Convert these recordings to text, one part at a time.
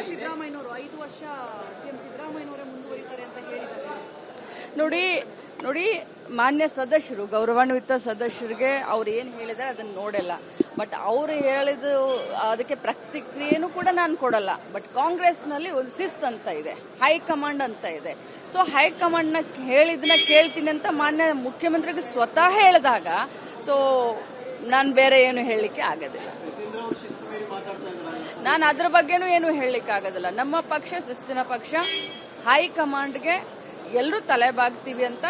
ಸಿದ್ದರಾಮಯ್ಯನವರು 5 ವರ್ಷ ಸಿಎಂ ಸಿದ್ದರಾಮಯ್ಯನವರೇ ಮುಂದುವರಿತಾರೆ ಅಂತ ಹೇಳಿದ್ದಾರೆ. ನೋಡಿ ಮಾನ್ಯ ಸದಸ್ಯರು, ಗೌರವಾನ್ವಿತ ಸದಸ್ಯರಿಗೆ ಅವ್ರು ಏನ್ ಹೇಳಿದಾರೆ ಅದನ್ನ ನೋಡಲ್ಲ. ಬಟ್ ಅವ್ರು ಹೇಳಿದ ಅದಕ್ಕೆ ಪ್ರತಿಕ್ರಿಯೆನೂ ಕೂಡ ನಾನು ಕೊಡಲ್ಲ. ಬಟ್ ಕಾಂಗ್ರೆಸ್ನಲ್ಲಿ ಒಂದು ಶಿಸ್ತ್ ಅಂತ ಇದೆ, ಹೈಕಮಾಂಡ್ ಅಂತ ಇದೆ. ಸೊ ಹೈಕಮಾಂಡ್ನ ಹೇಳಿದನ್ನ ಕೇಳ್ತೀನಿ ಅಂತ ಮಾನ್ಯ ಮುಖ್ಯಮಂತ್ರಿಗೆ ಸ್ವತಃ ಹೇಳಿದಾಗ ಸೊ ನಾನು ಬೇರೆ ಏನು ಹೇಳಲಿಕ್ಕೆ ಆಗೋದಿಲ್ಲ. ನಾನು ಅದ್ರ ಬಗ್ಗೆನೂ ಏನು ಹೇಳಲಿಕ್ಕೆ ಆಗೋದಿಲ್ಲ. ನಮ್ಮ ಪಕ್ಷ ಶಿಸ್ತಿನ ಪಕ್ಷ, ಹೈಕಮಾಂಡ್ಗೆ ಎಲ್ಲರೂ ತಲೆಬಾಗ್ತೀವಿ ಅಂತ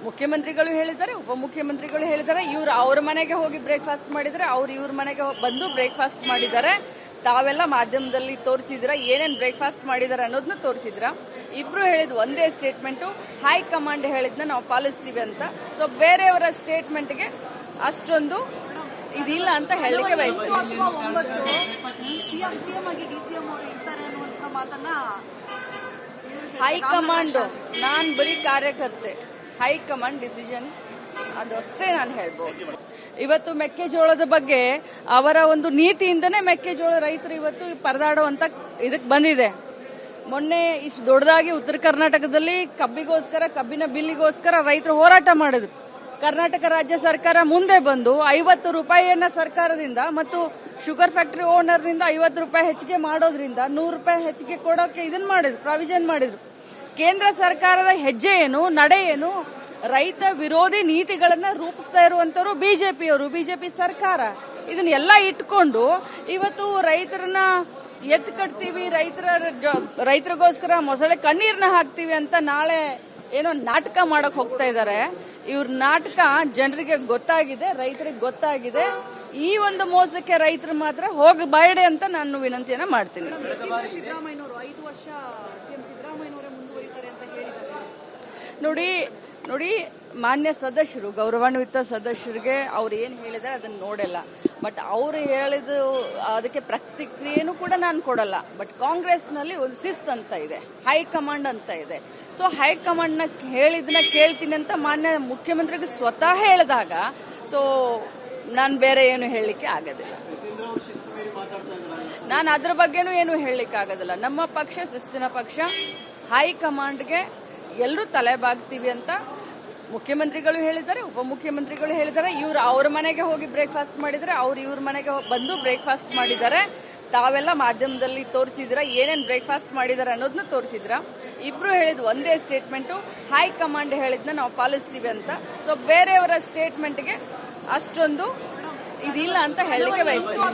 ಮುಖ್ಯಮಂತ್ರಿಗಳು ಹೇಳಿದ್ದಾರೆ, ಉಪಮುಖ್ಯಮಂತ್ರಿಗಳು ಹೇಳಿದ್ದಾರೆ. ಇವ್ರು ಅವ್ರ ಮನೆಗೆ ಹೋಗಿ ಬ್ರೇಕ್ಫಾಸ್ಟ್ ಮಾಡಿದರೆ, ಅವ್ರು ಇವ್ರ ಮನೆಗೆ ಬಂದು ಬ್ರೇಕ್ಫಾಸ್ಟ್ ಮಾಡಿದ್ದಾರೆ. ತಾವೆಲ್ಲ ಮಾಧ್ಯಮದಲ್ಲಿ ತೋರಿಸಿದ್ರ ಏನೇನು ಬ್ರೇಕ್ಫಾಸ್ಟ್ ಮಾಡಿದ್ದಾರೆ ಅನ್ನೋದನ್ನ ತೋರಿಸಿದ್ರ. ಇಬ್ರು ಹೇಳಿದ್ ಒಂದೇ ಸ್ಟೇಟ್ಮೆಂಟು, ಹೈಕಮಾಂಡ್ ಹೇಳಿದ್ನ ನಾವು ಪಾಲಿಸ್ತೀವಿ ಅಂತ. ಸೊ ಬೇರೆಯವರ ಸ್ಟೇಟ್ಮೆಂಟ್ಗೆ ಅಷ್ಟೊಂದು ಇದಿಲ್ಲ ಅಂತ ಹೇಳಲಿಕ್ಕೆ ಬಯಸ್ತೇನೆ. ಹೈಕಮಾಂಡ್, ನಾನ್ ಬರೀ ಕಾರ್ಯಕರ್ತೆ, ಹೈಕಮಾಂಡ್ ಡಿಸಿಷನ್ ಅದು ಅಷ್ಟೇ ನಾನು ಹೇಳ್ಬೋದು. ಇವತ್ತು ಮೆಕ್ಕೆಜೋಳದ ಬಗ್ಗೆ ಅವರ ಒಂದು ನೀತಿಯಿಂದನೇ ಮೆಕ್ಕೆಜೋಳ ರೈತರು ಇವತ್ತು ಪರದಾಡುವಂತ ಇದಕ್ಕೆ ಬಂದಿದೆ. ಮೊನ್ನೆ ಇಷ್ಟು ದೊಡ್ಡದಾಗಿ ಉತ್ತರ ಕರ್ನಾಟಕದಲ್ಲಿ ಕಬ್ಬಿನ ಬಿಲ್ಲಿಗೋಸ್ಕರ ರೈತರು ಹೋರಾಟ ಮಾಡಿದ್ರು. ಕರ್ನಾಟಕ ರಾಜ್ಯ ಸರ್ಕಾರ ಮುಂದೆ ಬಂದು 50 ರೂಪಾಯಿಯನ್ನ ಸರ್ಕಾರದಿಂದ ಮತ್ತು ಶುಗರ್ ಫ್ಯಾಕ್ಟರಿ ಓನರ್ನಿಂದ 50 ರೂಪಾಯಿ ಹೆಚ್ಚಿಗೆ ಮಾಡೋದ್ರಿಂದ 100 ರೂಪಾಯಿ ಹೆಚ್ಚಿಗೆ ಕೊಡೋಕೆ ಇದನ್ನ ಮಾಡಿದ್ರು, ಪ್ರಾವಿಷನ್ ಮಾಡಿದ್ರು. ಕೇಂದ್ರ ಸರ್ಕಾರದ ಹೆಜ್ಜೆ ಏನು, ನಡೆ ಏನು, ರೈತ ವಿರೋಧಿ ನೀತಿಗಳನ್ನ ರೂಪಿಸ್ತಾ ಇರುವಂತವರು ಬಿಜೆಪಿ ಸರ್ಕಾರ. ಇದನ್ನೆಲ್ಲ ಇಟ್ಕೊಂಡು ಇವತ್ತು ರೈತರನ್ನ ಎತ್ತು ಕಟ್ತೀವಿ, ರೈತರಿಗೋಸ್ಕರ ಮೊಸಳೆ ಕಣ್ಣೀರ್ನ ಹಾಕ್ತೀವಿ ಅಂತ ನಾಳೆ ಏನೋ ನಾಟಕ ಮಾಡಕ್ ಹೋಗ್ತಾ ಇದ್ದಾರೆ. ಇವ್ರ ನಾಟಕ ಜನರಿಗೆ ಗೊತ್ತಾಗಿದೆ, ರೈತರಿಗೆ ಗೊತ್ತಾಗಿದೆ. ಈ ಒಂದು ಮೋಸಕ್ಕೆ ರೈತರು ಮಾತ್ರ ಹೋಗಬೇಡಿ ಅಂತ ನಾನು ವಿನಂತಿಯನ್ನ ಮಾಡ್ತೀನಿ. ಸಿದ್ದರಾಮಯ್ಯನವರು 5 ವರ್ಷ ಸಿಎಂ ಸಿದ್ದರಾಮಯ್ಯನವರೇ ಮುಂದುವರಿತಾರೆ ಅಂತ ಹೇಳಿದ್ದಾರೆ. ನೋಡಿ ಮಾನ್ಯ ಸದಸ್ಯರು, ಗೌರವಾನ್ವಿತ ಸದಸ್ಯರಿಗೆ ಅವ್ರು ಏನ್ ಹೇಳಿದಾರೆ ಅದನ್ನ ನೋಡಲ್ಲ. ಬಟ್ ಅವ್ರು ಹೇಳಿದ ಅದಕ್ಕೆ ಪ್ರತಿಕ್ರಿಯೆನೂ ಕೂಡ ನಾನು ಕೊಡಲ್ಲ. ಬಟ್ ಕಾಂಗ್ರೆಸ್ನಲ್ಲಿ ಒಂದು ಶಿಸ್ತ್ ಅಂತ ಇದೆ, ಹೈಕಮಾಂಡ್ ಅಂತ ಇದೆ. ಸೊ ಹೈಕಮಾಂಡ್ನ ಹೇಳಿದನ್ನ ಕೇಳ್ತೀನಿ ಅಂತ ಮಾನ್ಯ ಮುಖ್ಯಮಂತ್ರಿಗೆ ಸ್ವತಃ ಹೇಳಿದಾಗ ಸೊ ನಾನು ಬೇರೆ ಏನು ಹೇಳಲಿಕ್ಕೆ ಆಗೋದಿಲ್ಲ. ನಾನು ಅದ್ರ ಬಗ್ಗೆನೂ ಏನು ಹೇಳಲಿಕ್ಕೆ ಆಗೋದಿಲ್ಲ. ನಮ್ಮ ಪಕ್ಷ ಶಿಸ್ತಿನ ಪಕ್ಷ, ಹೈಕಮಾಂಡ್ಗೆ ಎಲ್ಲರೂ ತಲೆಬಾಗ್ತೀವಿ ಅಂತ ಮುಖ್ಯಮಂತ್ರಿಗಳು ಹೇಳಿದ್ದಾರೆ, ಉಪಮುಖ್ಯಮಂತ್ರಿಗಳು ಹೇಳಿದ್ದಾರೆ. ಇವ್ರು ಅವ್ರ ಮನೆಗೆ ಹೋಗಿ ಬ್ರೇಕ್ಫಾಸ್ಟ್ ಮಾಡಿದರೆ, ಅವ್ರು ಇವ್ರ ಮನೆಗೆ ಬಂದು ಬ್ರೇಕ್ಫಾಸ್ಟ್ ಮಾಡಿದ್ದಾರೆ. ತಾವೆಲ್ಲ ಮಾಧ್ಯಮದಲ್ಲಿ ತೋರಿಸಿದ್ರ ಏನೇನು ಬ್ರೇಕ್ಫಾಸ್ಟ್ ಮಾಡಿದ್ದಾರೆ ಅನ್ನೋದನ್ನ ತೋರಿಸಿದ್ರ. ಇಬ್ರು ಹೇಳಿದ್ ಒಂದೇ ಸ್ಟೇಟ್ಮೆಂಟು, ಹೈಕಮಾಂಡ್ ಹೇಳಿದ್ನ ನಾವು ಪಾಲಿಸ್ತೀವಿ ಅಂತ. ಸೊ ಬೇರೆಯವರ ಸ್ಟೇಟ್ಮೆಂಟ್ಗೆ ಅಷ್ಟೊಂದು ಇದಿಲ್ಲ ಅಂತ ಹೇಳಲಿಕ್ಕೆ ಬಯಸ್ತೇನೆ.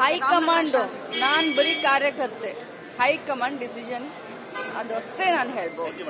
ಹೈಕಮಾಂಡ್, ನಾನ್ ಬರೀ ಕಾರ್ಯಕರ್ತೆ, ಹೈಕಮಾಂಡ್ ಡಿಸಿಷನ್ ಅದು ಅಷ್ಟೇ ನಾನು ಹೇಳ್ಬೋದು.